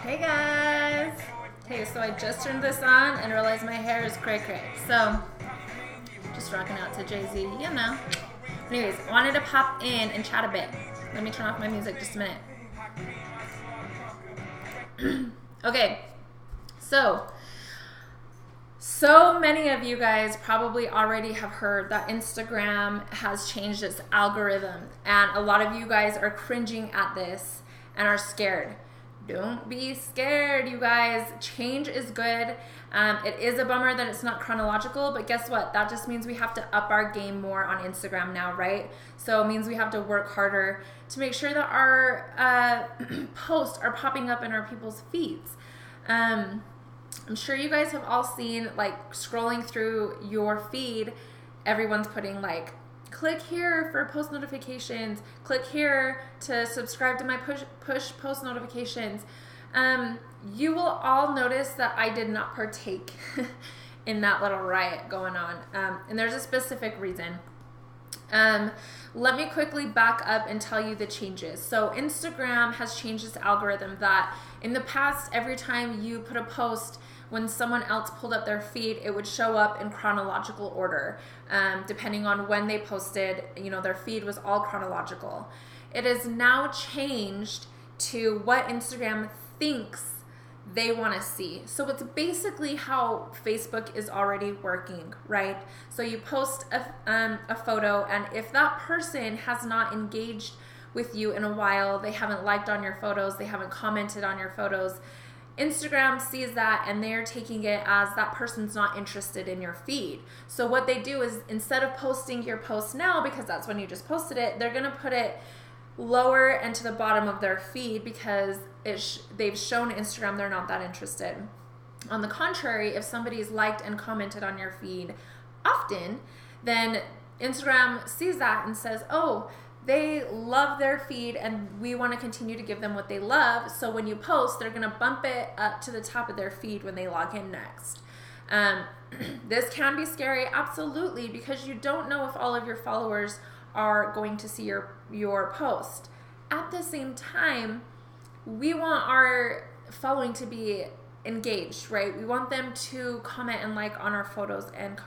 Hey guys! Hey, so I just turned this on and realized my hair is cray cray. So, just rocking out to Jay-Z, you know. Anyways, wanted to pop in and chat a bit. Let me turn off my music just a minute. Okay, so many of you guys probably already have heard that Instagram has changed its algorithm, and a lot of you guys are cringing at this and are scared. Don't be scared, you guys. Change is good. It is a bummer that it's not chronological, but guess what? That just means we have to up our game more on Instagram now, right? So it means we have to work harder to make sure that our posts are popping up in our people's feeds. I'm sure you guys have all seen, like, scrolling through your feed, everyone's putting like, click here for post notifications, click here to subscribe to my push post notifications. You will all notice that I did not partake in that little riot going on, and there's a specific reason. Let me quickly back up and tell you the changes. So Instagram has changed its algorithm that in the past, every time you put a post, when someone else pulled up their feed, it would show up in chronological order. Depending on when they posted, their feed was all chronological. It is now changed to what Instagram thinks they want to see. So it's basically how Facebook is already working, right? So you post a photo, and if that person has not engaged with you in a while, they haven't liked on your photos, they haven't commented on your photos, Instagram sees that and they're taking it as that person's not interested in your feed. So what they do is, instead of posting your post now, because that's when you just posted it, they're going to put it lower and to the bottom of their feed because they've shown Instagram they're not that interested. On the contrary, if somebody's liked and commented on your feed often, then Instagram sees that and says, oh, they love their feed and we want to continue to give them what they love. So when you post, they're going to bump it up to the top of their feed when they log in next. This can be scary, absolutely, because you don't know if all of your followers are going to see your post. At the same time, we want our following to be engaged, right? We want them to comment and like on our photos and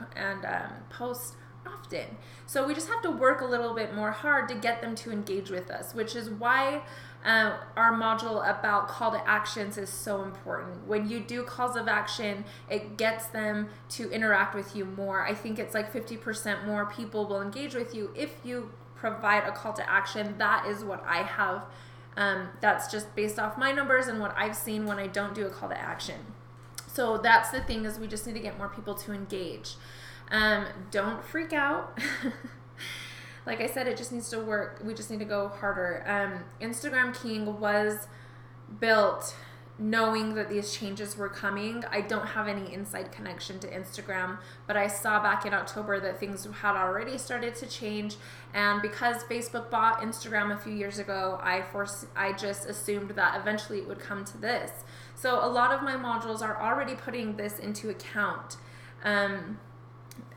post often. So we just have to work a little bit more hard to get them to engage with us, which is why our module about call to actions is so important. When you do calls of action, it gets them to interact with you more. I think it's like 50% more people will engage with you if you provide a call to action. That is what I have. That's just based off my numbers and what I've seen when I don't do a call to action. So that's the thing, is we just need to get more people to engage. Don't freak out. Like I said, it just needs to work. We just need to go harder. Instagram King was built knowing that these changes were coming. I don't have any inside connection to Instagram, but I saw back in October that things had already started to change. And because Facebook bought Instagram a few years ago, I just assumed that eventually it would come to this. So a lot of my modules are already putting this into account.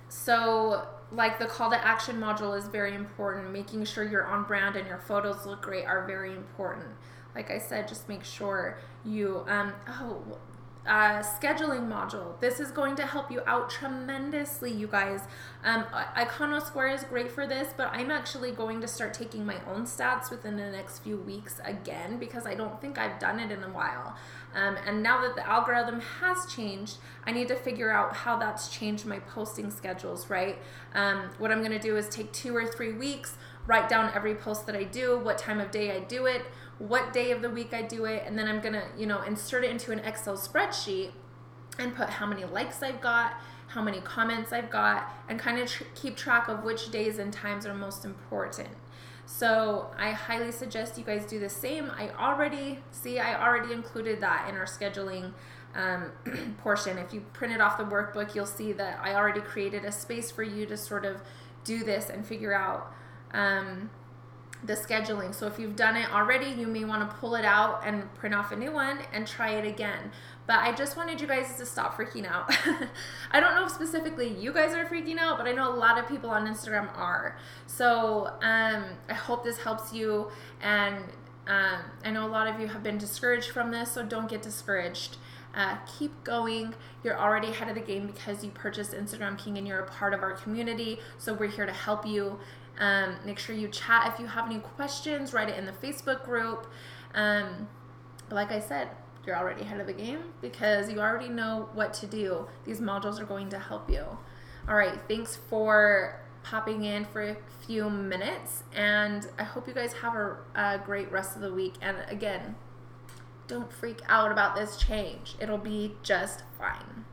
So like the call to action module is very important. Making sure you're on brand and your photos look great are very important. Like I said, just make sure you, scheduling module. This is going to help you out tremendously, you guys. Iconosquare is great for this, but I'm actually going to start taking my own stats within the next few weeks again, because I don't think I've done it in a while. And now that the algorithm has changed, I need to figure out how that's changed my posting schedules, right? What I'm going to do is take 2 or 3 weeks, write down every post that I do, what time of day I do it, what day of the week I do it, and then I'm going to, insert it into an Excel spreadsheet and put how many likes I've got, how many comments I've got, and kind of keep track of which days and times are most important. So I highly suggest you guys do the same. I already included that in our scheduling portion. If you printed off the workbook, you'll see that I already created a space for you to sort of do this and figure out the scheduling. So if you've done it already, you may want to pull it out and print off a new one and try it again. But I just wanted you guys to stop freaking out. I don't know if specifically you guys are freaking out, but I know a lot of people on Instagram are. So I hope this helps you. And I know a lot of you have been discouraged from this, so don't get discouraged. Keep going. You're already ahead of the game because you purchased Instagram King and you're a part of our community. So we're here to help you. Make sure you chat if you have any questions. Write it in the Facebook group. Like I said, you're already ahead of the game because you already know what to do. These modules are going to help you. All right, thanks for popping in for a few minutes, and I hope you guys have a great rest of the week. And again, don't freak out about this change. It'll be just fine.